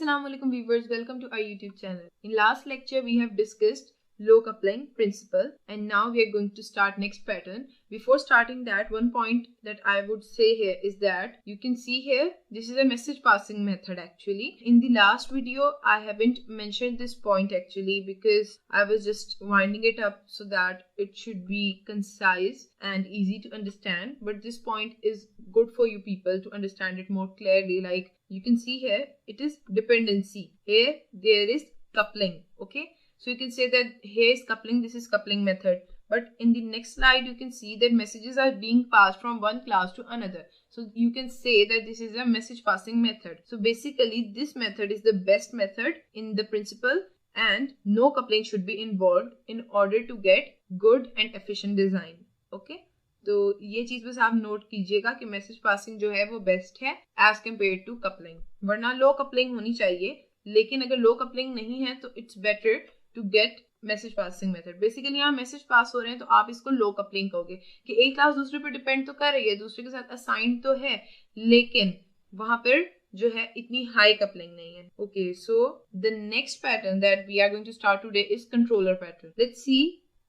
Assalamu alaikum viewers, welcome to our YouTube channel. In last lecture we have discussed low coupling principle and now we are going to start next pattern. Before starting that, one point that I would say here is that you can see here this is a message passing method actually. In the last video I haven't mentioned this point actually because I was just winding it up so that it should be concise and easy to understand, but this point is good for you people to understand it more clearly. Like you can see here it is dependency, here there is coupling. Okay, so you can say that here is coupling, this is coupling method, but in the next slide you can see that messages are being passed from one class to another, so you can say that this is a message passing method. So basically this method is the best method in the principle and no coupling should be involved in order to get good and efficient design. Okay, तो ये चीज बस आप note कीजिएगा कि message passing जो है वो बेस्ट है एज कम्पेयर टू कपलिंग, वरना लो कपलिंग होनी चाहिए, लेकिन अगर लो कपलिंग नहीं है तो it's better to get message passing method. Basically यहाँ मैसेज पास हो रहे हैं तो आप इसको लो कपलिंग कहोगे कि एक क्लास दूसरे पर डिपेंड तो कर रही है, दूसरे के साथ असाइन तो है, लेकिन वहां पर जो है इतनी हाई कपलिंग नहीं है. Okay, so the next pattern that we are going to start today is controller pattern. Let's see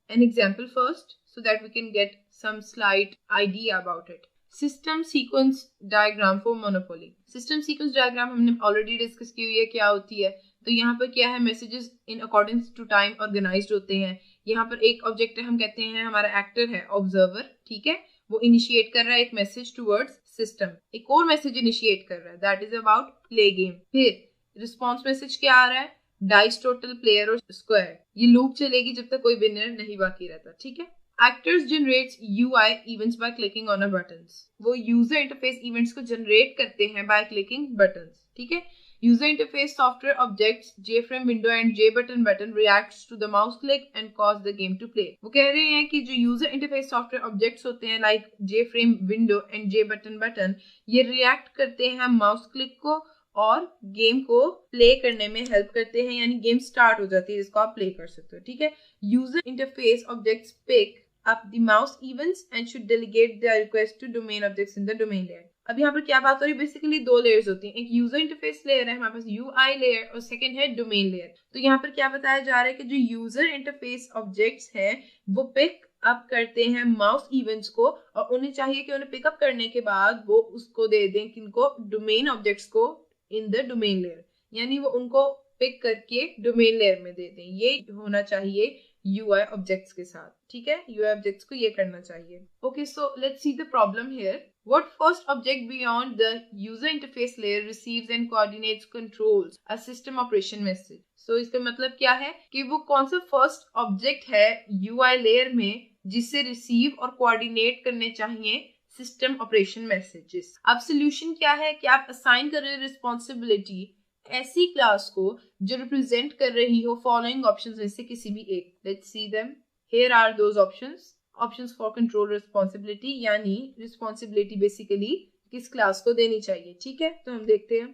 an example first so that we can get some slight idea about it. System sequence diagram for monopoly. System sequence diagram हमने already discuss की हुई है क्या होती है. तो यहाँ पर क्या है, messages in accordance to time organized होते हैं. यहाँ पर एक ऑब्जेक्ट हम कहते हैं हमारा एक्टर है ऑब्जर्वर, ठीक है, वो इनिशिएट कर रहा है एक मैसेज टूवर्ड्स सिस्टम, एक और मैसेज इनिशिएट कर रहा है that is about play game. फिर रिस्पॉन्स मैसेज क्या आ रहा है, डाइस टोटल प्लेयर और स्क्वायर. ये लूप चलेगी जब तक कोई विनर नहीं बाकी रहता. ठीक है, Actors generates UI events by clicking on a buttons. वो यूजर इंटरफेस इवेंट्स को जनरेट करते हैं by clicking buttons. ठीक है, user interface software objects JFrame window and JButton reacts to the mouse click and cause the game to play. वो कह रहे हैं कि जो यूजर इंटरफेस सॉफ्टवेयर ऑब्जेक्ट्स होते हैं like JFrame window and JButton, ये रिएक्ट करते हैं माउस क्लिक को और गेम को प्ले करने में हेल्प करते हैं, यानी गेम स्टार्ट हो जाती है जिसको आप प्ले कर सकते हो. ठीक है, user interface objects pick up the mouse events and should delegate their request to domain objects in the domain layer. अब यहाँ पर क्या बात हो रही है, बेसिकली दो लेयर्स होती हैं, एक यूजर इंटरफेस लेयर है हमारे पास UI लेयर और सेकंड है डोमेन लेयर. तो यहाँ पर क्या बताया जा रहा है कि जो यूजर इंटरफेस ऑब्जेक्ट्स हैं वो पिक अप करते हैं माउस इवेंट्स को और उन्हें चाहिए कि उन्हें पिकअप करने के बाद वो उसको दे दें किनको, डोमेन ऑब्जेक्ट्स को इन द डोमेन लेयर, यानी वो उनको पिक करके डोमेन लेयर में दे दें. ये होना चाहिए UI ऑब्जेक्ट्स के साथ. ठीक है, UI ऑब्जेक्ट्स को ये करना चाहिए. Okay, so let's see the problem here. What first object beyond the user interface layer receives and coordinates controls a system operation message? So इसका मतलब क्या है कि वो कौन सा फर्स्ट ऑब्जेक्ट है UI लेयर में जिससे रिसीव और कोऑर्डिनेट करने चाहिए सिस्टम ऑपरेशन मैसेजेस. अब सोल्यूशन क्या है कि आप असाइन कर रहे हो रिस्पॉन्सिबिलिटी ऐसी क्लास को जो रिप्रेजेंट कर रही हो फॉलोइंग ऑप्शंस में से किसी भी एक. Let's see them. Here are those options for control responsibility, यानी रिस्पॉन्सिबिलिटी बेसिकली किस क्लास को देनी चाहिए. ठीक है, तो हम देखते हैं.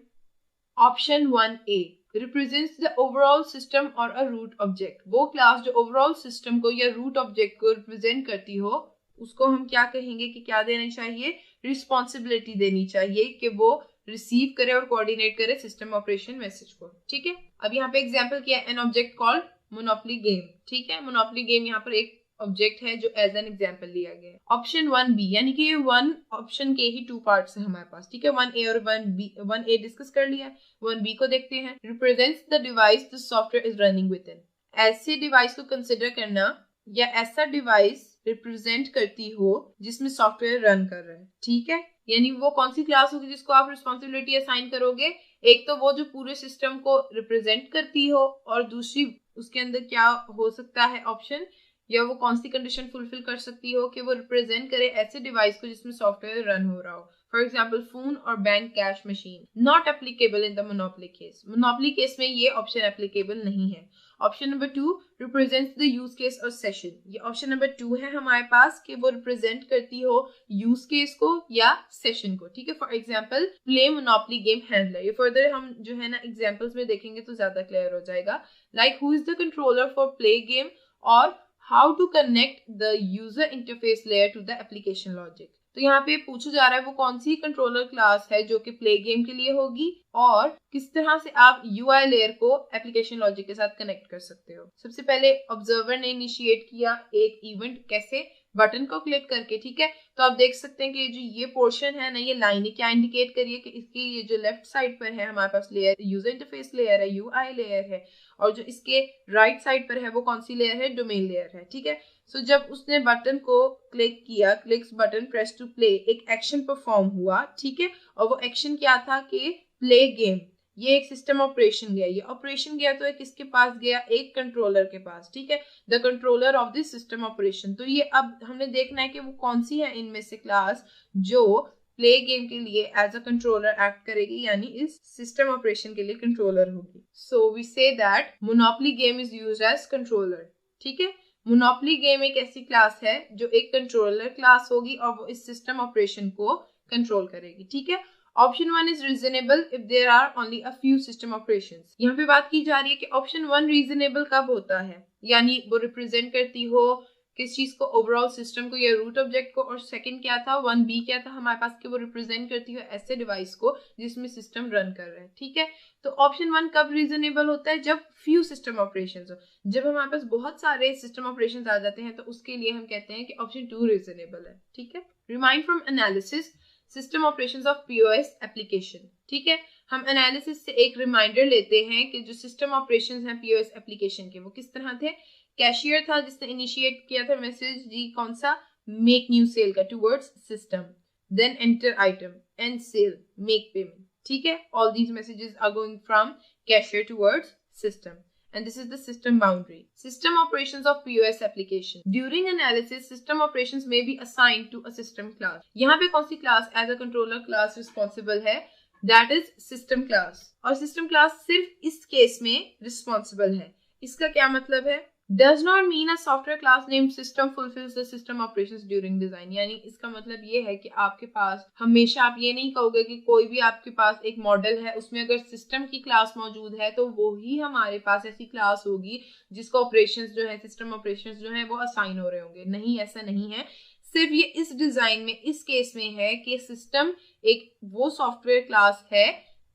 Option 1A represents the overall system और अ रूट ऑब्जेक्ट. वो क्लास जो ओवरऑल सिस्टम को या रूट ऑब्जेक्ट को रिप्रेजेंट करती हो उसको हम क्या कहेंगे कि क्या देना चाहिए, रिस्पॉन्सिबिलिटी देनी चाहिए कि वो रिसीव करे और कोऑर्डिनेट करे सिस्टम ऑपरेशन मैसेज को. ठीक है, अब यहाँ पे एग्जांपल किया an object called monopoly game. ठीक है, मोनोपोली गेम यहाँ पर एक ऑब्जेक्ट है जो एज एन एग्जांपल लिया गया है. ऑप्शन 1B, यानी कि ये वन ऑप्शन के ही टू पार्ट्स है हमारे पास. ठीक है, 1A और 1B. 1A डिस्कस कर लिया, 1B को देखते हैं. Represents the device the software is running with in. ऐसे डिवाइस को कंसिडर करना या ऐसा डिवाइस रिप्रेजेंट करती हो जिसमें सॉफ्टवेयर रन कर रहा है. ठीक है, यानी वो कौन सी क्लास होगी जिसको आप रिस्पॉन्सिबिलिटी असाइन करोगे, एक तो वो जो पूरे सिस्टम को रिप्रेजेंट करती हो और दूसरी उसके अंदर क्या हो सकता है ऑप्शन, या वो कौन सी कंडीशन फुलफिल कर सकती हो कि वो रिप्रेजेंट करे ऐसे डिवाइस को जिसमें सॉफ्टवेयर रन हो रहा हो. फॉर एग्जाम्पल फोन और bank cash machine. Not applicable in the monopoly case. Monopoly case में ये ऑप्शन एप्लीकेबल नहीं है. Option number 2 represents the use case और सेशन. ये ऑप्शन नंबर 2 है हमारे पास कि वो रिप्रेजेंट करती हो यूज केस को या सेशन को. ठीक है, for example play monopoly game handler. ये फर्दर हम जो है ना एग्जाम्पल्स में देखेंगे तो ज्यादा क्लियर हो जाएगा. Like who is the controller for play game और how to connect the user interface layer to the application logic. तो यहाँ पे पूछा जा रहा है वो कौन सी कंट्रोलर क्लास है जो कि प्ले गेम के लिए होगी और किस तरह से आप UI लेयर को एप्लीकेशन लॉजिक के साथ कनेक्ट कर सकते हो। सबसे पहले ऑब्जर्वर ने इनिशिएट किया एक इवेंट, कैसे? बटन को क्लिक करके, ठीक है। तो आप देख सकते हैं कि जो ये पोर्शन है ना, ये लाइन क्या इंडिकेट करिए कि इसकी ये जो लेफ्ट साइड पर है हमारे पास लेयर यूजर इंटरफेस लेयर है, UI लेयर है, और जो इसके राइट साइड पर है वो कौन सी लेयर है? डोमेन लेयर है, ठीक है। सो जब उसने बटन को क्लिक किया, clicks button press to play, एक एक्शन परफॉर्म हुआ, ठीक है। और वो एक्शन क्या था कि प्ले गेम, ये एक सिस्टम ऑपरेशन गया, ये ऑपरेशन गया तो किसके पास गया? एक कंट्रोलर के पास, ठीक है, the controller of this system operation. तो ये अब हमने देखना है कि वो कौन सी है इनमें से क्लास जो प्ले गेम के लिए एज अ कंट्रोलर एक्ट करेगी, यानी इस सिस्टम ऑपरेशन के लिए कंट्रोलर होगी। So we see that monopoly game is used as controller, ठीक है। मोनोपोली गेम एक ऐसी क्लास है जो एक कंट्रोलर क्लास होगी और वो इस सिस्टम ऑपरेशन को कंट्रोल करेगी, ठीक है। Option 1 is reasonable if there are only a few system operations. यहाँ पे बात की जा रही है कि ऑप्शन 1 रीजनेबल कब होता है, यानी वो रिप्रेजेंट करती हो किस चीज को? ओवरऑल सिस्टम को या रूट ऑब्जेक्ट को। और सेकंड क्या था? 1B क्या था हमारे पास कि वो रिप्रेजेंट करती है ऐसे डिवाइस को जिसमें सिस्टम रन कर रहा है, ठीक है। तो ऑप्शन 1 कब रीजनेबल होता है? जब फ्यू सिस्टम ऑपरेशंस हो, जब हमारे पास बहुत सारे सिस्टम ऑपरेशंस आ जाते हैं तो उसके लिए हम कहते हैं कि ऑप्शन 2 रीजनेबल है, ठीक है। Remind from analysis system operations of POS application, ठीक है। हम एनालिसिस से एक रिमाइंडर लेते हैं कि जो सिस्टम ऑपरेशंस हैं POS एप्लीकेशन के वो किस तरह थे। कैशियर था जिसने इनिशिएट किया था मैसेज, जी कौन सा? मेक न्यू सेल का, towards system, then enter item, end sale, make payment, ठीक है। All these messages are going from cashier towards system and this is the system boundary. System operations of POS application. During analysis, system operations may be assigned to a system class. यहाँ पे कौन सी class as a controller class responsible है? That is system class. और system class सिर्फ इस case में responsible है। इसका क्या मतलब है? Does not mean a software class named system fulfills the system operations during design. यानी इसका मतलब ये है कि आपके पास हमेशा आप ये नहीं कहोगे कि कोई भी आपके पास एक मॉडल है उसमें अगर सिस्टम की क्लास मौजूद है तो वो ही हमारे पास ऐसी क्लास होगी जिसका ऑपरेशंस जो है, सिस्टम ऑपरेशंस जो है वो असाइन हो रहे होंगे। नहीं, ऐसा नहीं है। सिर्फ ये इस डिजाइन में, इस केस में है कि सिस्टम एक वो सॉफ्टवेयर क्लास है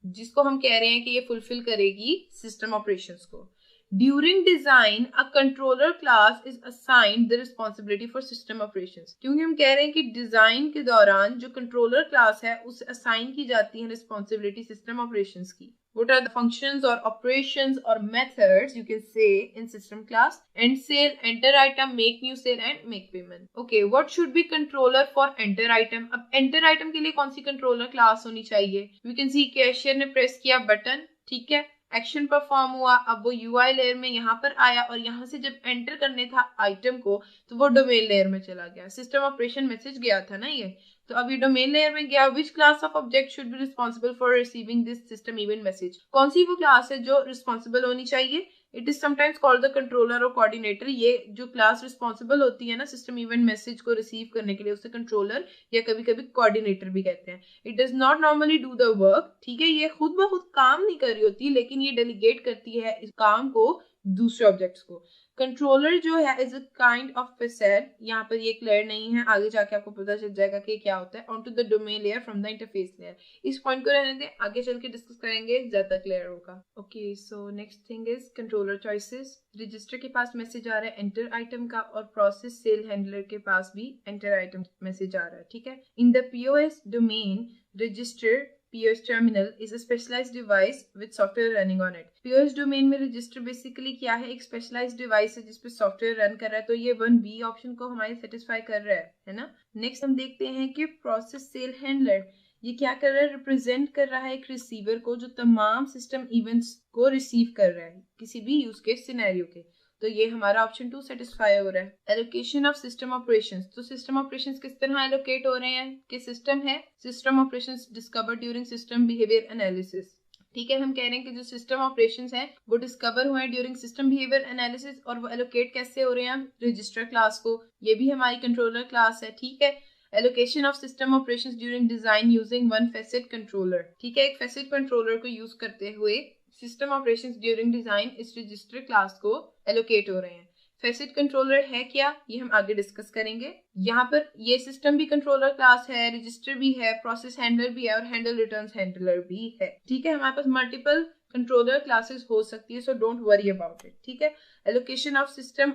जिसको हम कह रहे हैं कि ये फुलफिल करेगी सिस्टम ऑपरेशंस को। During design, a controller class is assigned the responsibility for system operations. क्योंकि हम कह रहे हैं कि डिजाइन के दौरान जो कंट्रोलर क्लास है उसे असाइन की जाती है रिस्पॉन्सिबिलिटी सिस्टम ऑपरेशंस की। What are the functions or operations or methods you can say in system class? End sale, enter item, make new sale and make payment. Okay, what should be controller for enter item? अब enter item के लिए कौन सी controller class होनी चाहिए? We can see cashier ने press किया button, ठीक है, एक्शन परफॉर्म हुआ, अब वो UI लेयर में यहाँ पर आया और यहाँ से जब एंटर करने था आइटम को तो वो डोमेन लेयर में चला गया, सिस्टम ऑपरेशन मैसेज गया था ना ये, तो अब ये डोमेन लेयर में गया। Which class of object should be responsible for receiving this system event message? कौन सी वो क्लास है जो रिस्पॉन्सिबल होनी चाहिए? It is sometimes called the controller और कोऑर्डिनेटर। ये जो क्लास रिस्पॉन्सिबल होती है ना सिस्टम इवेंट मैसेज को रिसीव करने के लिए, उसे कंट्रोलर या कभी कभी कोऑर्डिनेटर भी कहते हैं। It does not normally do the work, ठीक है, ये खुद ब खुद काम नहीं कर रही होती लेकिन ये डेलीगेट करती है इस काम को दूसरे ऑब्जेक्ट्स को। कंट्रोलर जो है इज अ काइंड ऑफ फैसेड, यहाँ पर ये क्लियर नहीं है, आगे जाके आपको पता चल जाएगा कि क्या होता है। Onto the domain layer from the interface layer. इस पॉइंट को रहने दें, आगे चल के डिस्कस करेंगे, ज्यादा क्लियर होगा। Okay, so next thing is controller choices. Register के पास मैसेज आ रहा है एंटर आइटम का और प्रोसेस सेल हैंडलर के पास भी एंटर आइटम मैसेज आ रहा है, ठीक है। In the POS domain, register POS terminal is a specialized device with software running on it. POS domain में रजिस्टर बेसिकली क्या है? एक स्पेशलाइज्ड डिवाइस है जिसपे सॉफ्टवेयर रन कर रहा है, तो ये 1B ऑप्शन को हमारे सेटिस्फाई कर रहा है ना। नेक्स्ट हम देखते हैं कि प्रोसेस सेल हैंडलर ये क्या कर रहा है? रिप्रेजेंट कर रहा है एक रिसीवर को जो तमाम सिस्टम इवेंट्स को रिसीव कर रहा है किसी भी यूज केस सिनेरियो के, तो ये हमारा ऑप्शन 2 सेटिस्फाई हो रहा है। एलोकेशन ऑफ सिस्टम ऑपरेशंस, तो सिस्टम ऑपरेशंस किस तरह एलोकेट हो रहे हैं कि सिस्टम है, system operations discover during system behaviour analysis, ठीक है। हम कह रहे हैं कि जो सिस्टम ऑपरेशंस हैं वो डिस्कवर हुए हैं ड्यूरिंग सिस्टम बिहेवियर एनालिसिस और वो एलोकेट कैसे हो रहे हैं? रजिस्टर क्लास को, ये भी हमारी कंट्रोलर क्लास है, ठीक है। Allocation of system operations during design using one facet controller, ठीक है, एक फैसेट कंट्रोलर को यूज करते हुए सिस्टम ऑपरेशंस ड्यूरिंग डिजाइन इस रजिस्टर क्लास को एलोकेट हो रहे हैं। फैसेट कंट्रोलर है क्या, ये हम आगे डिस्कस करेंगे। यहाँ पर ये सिस्टम भी कंट्रोलर क्लास है, रजिस्टर भी है, प्रोसेस हैंडलर भी है और हैंडल रिटर्न्स हैंडलर भी है। ठीक है, हमारे पास मल्टीपल कंट्रोलर क्लासेस हो सकती है, so don't worry about it. ठीक है, allocation of system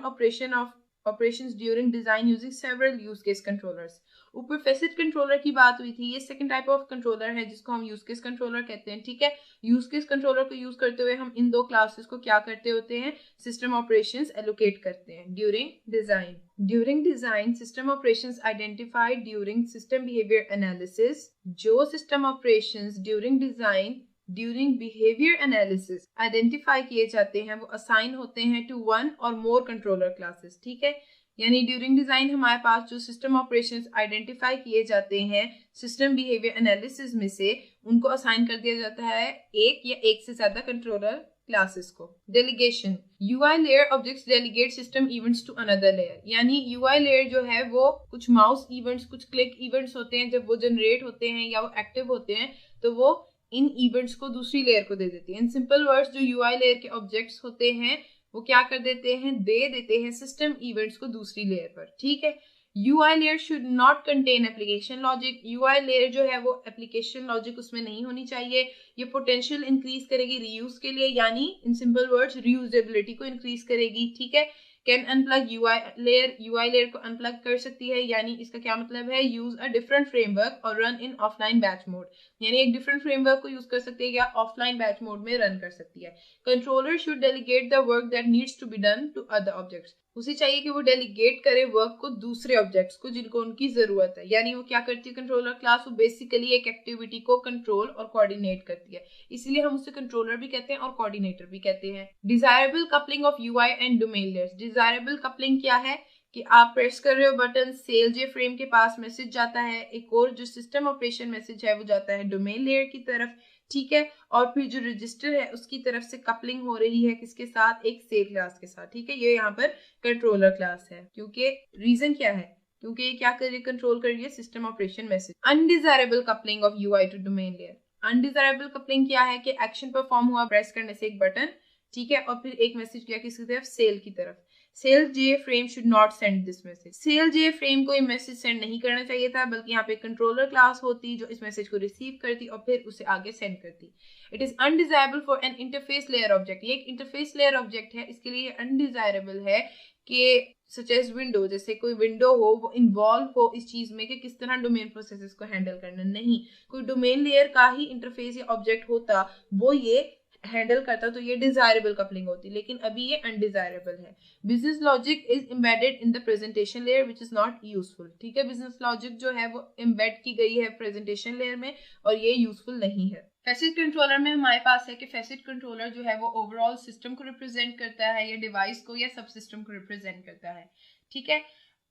operations during design using several use case controllers। ऊपर फैसेट कंट्रोलर की बात हुई थी, ये सेकंड टाइप ऑफ कंट्रोलर है जिसको हम यूज केस कंट्रोलर कहते हैं। ठीक है, यूज केस कंट्रोलर को यूज करते हुए हम इन दो क्लासेस को क्या करते होते हैं, सिस्टम ऑपरेशंस एलोकेट करते हैं during design system operations identified during system behaviour analysis. जो system operations during behaviour analysis identify किए जाते हैं वो असाइन होते हैं टू वन और मोर कंट्रोलर क्लासेस। ठीक है, यानी ड्यूरिंग डिजाइन हमारे पास जो सिस्टम ऑपरेशंस आइडेंटिफाई किए जाते हैं सिस्टम बिहेवियर एनालिसिस में से, उनको असाइन कर दिया जाता है एक या एक से ज्यादा कंट्रोलर क्लासेस को। Delegation, UI layer objects delegate system events to another layer. यानी यूआई लेयर जो है वो कुछ माउस इवेंट्स, कुछ क्लिक इवेंट्स होते हैं, जब वो जनरेट होते हैं या वो एक्टिव होते हैं तो वो इन इवेंट्स को दूसरी लेयर को दे देती है। इन सिंपल वर्ड्स, जो यूआई लेयर के ऑब्जेक्ट्स होते हैं वो क्या कर देते हैं, दे देते हैं सिस्टम इवेंट्स को दूसरी लेयर पर। ठीक है, UI layer should not contain application logic. UI layer जो है वो एप्लीकेशन लॉजिक उसमें नहीं होनी चाहिए। ये पोटेंशियल इंक्रीज करेगी रीयूज के लिए, यानी इन सिंपल वर्ड्स रीयूजेबिलिटी को इंक्रीज करेगी। ठीक है, कैन अनप्लग यूआई लेयर को अनप्लग कर सकती है, यानी इसका क्या मतलब है, यूज अ डिफरेंट फ्रेमवर्क और run in offline batch mode. यानी एक डिफरेंट फ्रेमवर्क को यूज कर सकती है या ऑफलाइन बैच मोड में रन कर सकती है। Controller should delegate the work that needs to be done to other objects. उसे चाहिए कि वो डेलीगेट करे वर्क को दूसरे ऑब्जेक्ट्स को जिनको उनकी जरूरत है। यानी वो क्या करती है कंट्रोलर क्लास, वो बेसिकली एक एक्टिविटी को कंट्रोल और कोऑर्डिनेट करती है, इसलिए हम उसे कंट्रोलर भी कहते हैं और कोऑर्डिनेटर भी कहते हैं। Desirable coupling of UI and domain layers. Desirable coupling क्या है कि आप प्रेस कर रहे हो बटन, सेल जे फ्रेम के पास मैसेज जाता है, एक और जो सिस्टम ऑपरेशन मैसेज है वो जाता है डोमेन लेयर की तरफ। ठीक है, और फिर जो रजिस्टर है उसकी तरफ से कपलिंग हो रही है किसके साथ, एक सेल क्लास के साथ। ठीक है, ये यहाँ पर कंट्रोलर क्लास है, क्योंकि रीजन क्या है, क्योंकि ये क्या कर रही है, कंट्रोल कर रही है system operation message. Undesirable coupling of UI to domain layer. Undesirable coupling क्या है कि एक्शन परफॉर्म हुआ प्रेस करने से एक बटन, ठीक है, और फिर एक मैसेज गया किसकी तरफ, सेल की तरफ। Sale J frame should not send this message. Sale J frame को ये मैसेज सेंड नहीं करना चाहिए था, बल्कि यहाँ पे कंट्रोलर क्लास होती जो इस मैसेज को रिसीव करती और फिर उसे आगे सेंड करती। It is undesirable for an interface layer object. ये एक इंटरफेस लेयर ऑब्जेक्ट है, इसके लिए अनडिजायरेबल है कि सच एज विंडो, जैसे कोई विंडो हो वो इन्वॉल्व हो इस चीज में कि किस तरह डोमेन प्रोसेसेस को हैंडल करना। नहीं, कोई डोमेन लेयर का ही इंटरफेस या ऑब्जेक्ट होता वो ये हैंडल करता तो ये डिजायरेबल कपलिंग होती, लेकिन अभी ये अनडिजायरेबल है। Business logic is embedded in the presentation layer which is not useful. ठीक है, बिजनेस लॉजिक जो है वो एम्बेड की गई है प्रेजेंटेशन लेयर में और ये यूजफुल नहीं है। फैसेट कंट्रोलर में हमारे पास है कि फैसेट कंट्रोलर जो है वो ओवरऑल सिस्टम को रिप्रेजेंट करता है या डिवाइस को या सब सिस्टम को रिप्रेजेंट करता है। ठीक है,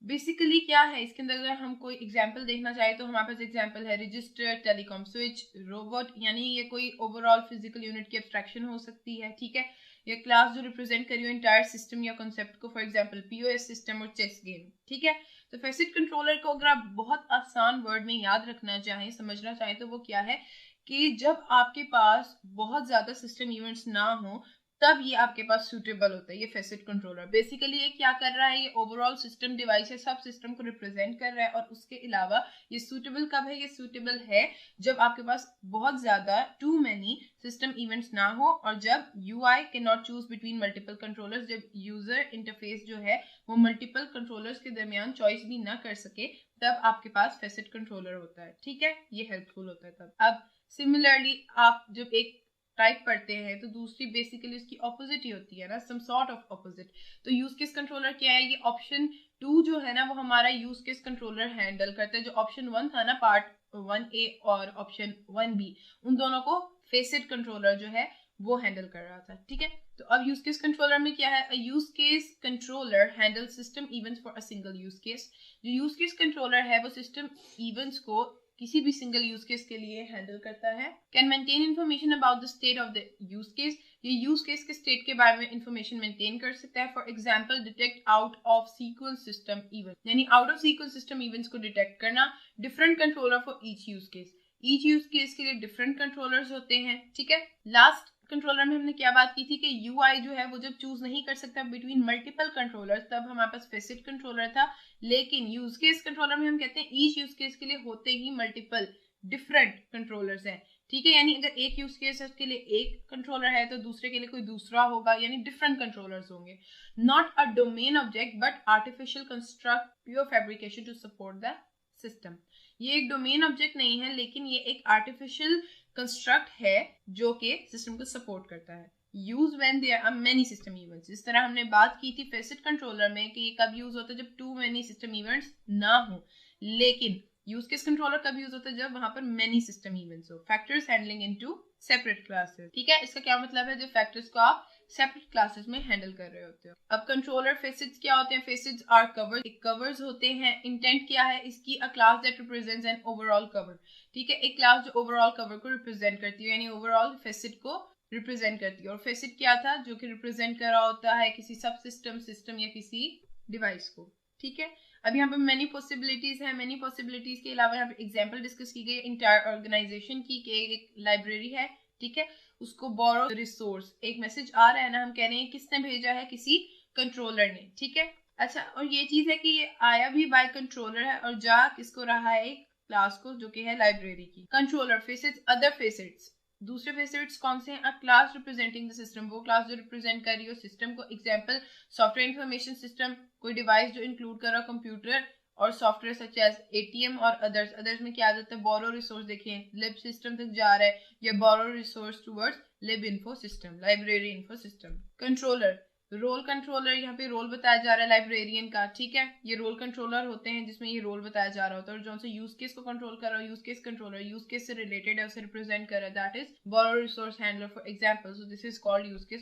बेसिकली क्या है इसके अंदर, अगर हम कोई एग्जांपल देखना चाहे तो हमारे पास एग्जांपल है रजिस्टर, टेलीकॉम स्विच, रोबोट, यानी ये कोई ओवरऑल फिजिकल यूनिट की एब्स्ट्रैक्शन हो सकती है। ठीक है, ये क्लास जो रिप्रेजेंट करी हो इंटायर सिस्टम या कॉन्सेप्ट को, फॉर एग्जांपल पीओएस सिस्टम और चेस गेम। ठीक है, तो फैसेट कंट्रोलर को अगर आप बहुत आसान वर्ड में याद रखना चाहें, समझना चाहें, तो वो क्या है कि जब आपके पास बहुत ज्यादा सिस्टम इवेंट्स ना हो तब ये आपके पास सूटेबल होता है। ये फैसेट कंट्रोलर बेसिकली ये क्या कर रहा है, ये ओवरऑल सिस्टम डिवाइस है, सब सिस्टम को रिप्रेजेंट कर रहा है। और उसके अलावा ये सूटेबल कब है, ये सूटेबल है जब आपके पास बहुत ज्यादा टू मैनी सिस्टम इवेंट्स ना हो और जब UI can not choose between multiple controllers, जब यूजर इंटरफेस जो है वो मल्टीपल कंट्रोलर्स के दरमियान चॉइस भी ना कर सके, तब आपके पास फैसेट कंट्रोलर होता है। ठीक है, ये हेल्पफुल होता है तब। अब सिमिलरली आप जब एक टाइप पढ़ते हैं तो दूसरी बेसिकली उसकी ऑपोजिट ही होती है ना, सम सॉर्ट ऑफ ऑपोजिट। तो यूज केस कंट्रोलर क्या है, ये ऑप्शन 2 जो है ना वो हमारा यूज केस कंट्रोलर हैंडल करता है। जो ऑप्शन 1 था ना, पार्ट 1A और ऑप्शन 1B, उन दोनों को फैसेट कंट्रोलर जो है वो हैंडल कर रहा था। ठीक है, तो अब यूज केस कंट्रोलर में क्या है, use case controller handle system events for a single use case. जो यूज केस कंट्रोलर है वो सिस्टम इवेंट्स को किसी भी सिंगल यूज केस के लिए हैंडल करता है। Can maintain information about the state of the use case. ये यूज केस के स्टेट के बारे में इंफॉर्मेशन मेंटेन कर सकता है। For example detect out of sequence system event, यानी out of sequence system events को डिटेक्ट करना। Different controller for each use case, each use case के लिए डिफरेंट कंट्रोलर्स होते हैं। ठीक है, लास्ट कंट्रोलर में हमने क्या बात की थी कि UI जो है वो जब चूज नहीं कर सकता बिटवीन मल्टीपल कंट्रोलर्स, तब हमारे पास फेसिट कंट्रोलर था। लेकिन यूज केस कंट्रोलर में हम कहते हैं ईच यूज केस के लिए होते ही मल्टीपल डिफरेंट कंट्रोलर्स हैं, ठीक है। यानी अगर एक यूज केस के लिए एक कंट्रोलर है तो दूसरे के लिए कोई दूसरा होगा, यानी डिफरेंट कंट्रोलर्स होंगे। Not a domain object but artificial construct pure fabrication to support the system. ये एक डोमेन ऑब्जेक्ट नहीं है, लेकिन ये एक आर्टिफिशियल कंस्ट्रक्ट है जो कि सिस्टम को सपोर्ट करता है। Use when there are many system events, इस तरह हमने बात की थी फेसिट कंट्रोलर में कि ये कब यूज होता है जब टू मेनी सिस्टम इवेंट्स ना हो। लेकिन यूज केस कंट्रोलर कब यूज होता है जब वहां पर मेनी सिस्टम इवेंट्स हो। Factors handling into separate classes, ठीक है। इसका क्या मतलब है, जब फैक्टर्स को आप सेपरेट क्लासेस में हैंडल कर रहे होते हो। अब कंट्रोलर फेसिट्स क्या होते हैं, फेसिट्स आर कवर्स, कवर्स होते हैं। इंटेंट क्या है इसकी, अ class that represents an overall cover, ठीक है। एक क्लास जो ओवरऑल कवर को रिप्रेजेंट करती है, यानी ओवरऑल फेसिट को रिप्रेजेंट करती है। और फेसिट क्या था, जो कि रिप्रेजेंट कर रहा होता है किसी सब सिस्टम, सिस्टम या किसी डिवाइस को, ठीक है। अब यहाँ पे मेनी पॉसिबिलिटीज है। मेनी पॉसिबिलिटीज के अलावा यहाँ पे एग्जांपल डिस्कस की गई इंटायर ऑर्गेनाइजेशन की, एक लाइब्रेरी है, ठीक है, उसको बोरो रिसोर्स, एक मैसेज आ रहा है ना, हम कह रहे हैं किसने भेजा है, किसी कंट्रोलर ने, ठीक है। अच्छा, और ये चीज है कि ये आया भी बाय कंट्रोलर है और जा किसको रहा है, एक क्लास को जो कि है लाइब्रेरी की। कंट्रोलर फेसिट्स अदर फेसिट्स, दूसरे फेसिट्स कौन से हैं, अ क्लास रिप्रेजेंटिंग द सिस्टम, वो क्लास जो रिप्रेजेंट कर रही हो सिस्टम को। एग्जांपल सॉफ्टवेयर इंफॉर्मेशन सिस्टम, कोई डिवाइस जो इंक्लूड कर रहा कंप्यूटर और सॉफ्टवेयर सच एज ATM और अदर्स। अदर्स में क्या आ जाता है, बोरो रिसोर्स, देखें लिब सिस्टम तक जा रहा है, या borrow resource towards lib info system, library info system. Controller, role controller, यहाँ पे रोल बताया जा रहा है लाइब्रेरियन का, ठीक है। ये रोल कंट्रोलर होते हैं जिसमें ये रोल बताया जा रहा होता है, और जो से यूज केस को कंट्रोल कर रहा है, use case controller use case से रिलेटेड है, उसे रिप्रेजेंट कर रहा है, that is borrow resource handler for example. So this is called use case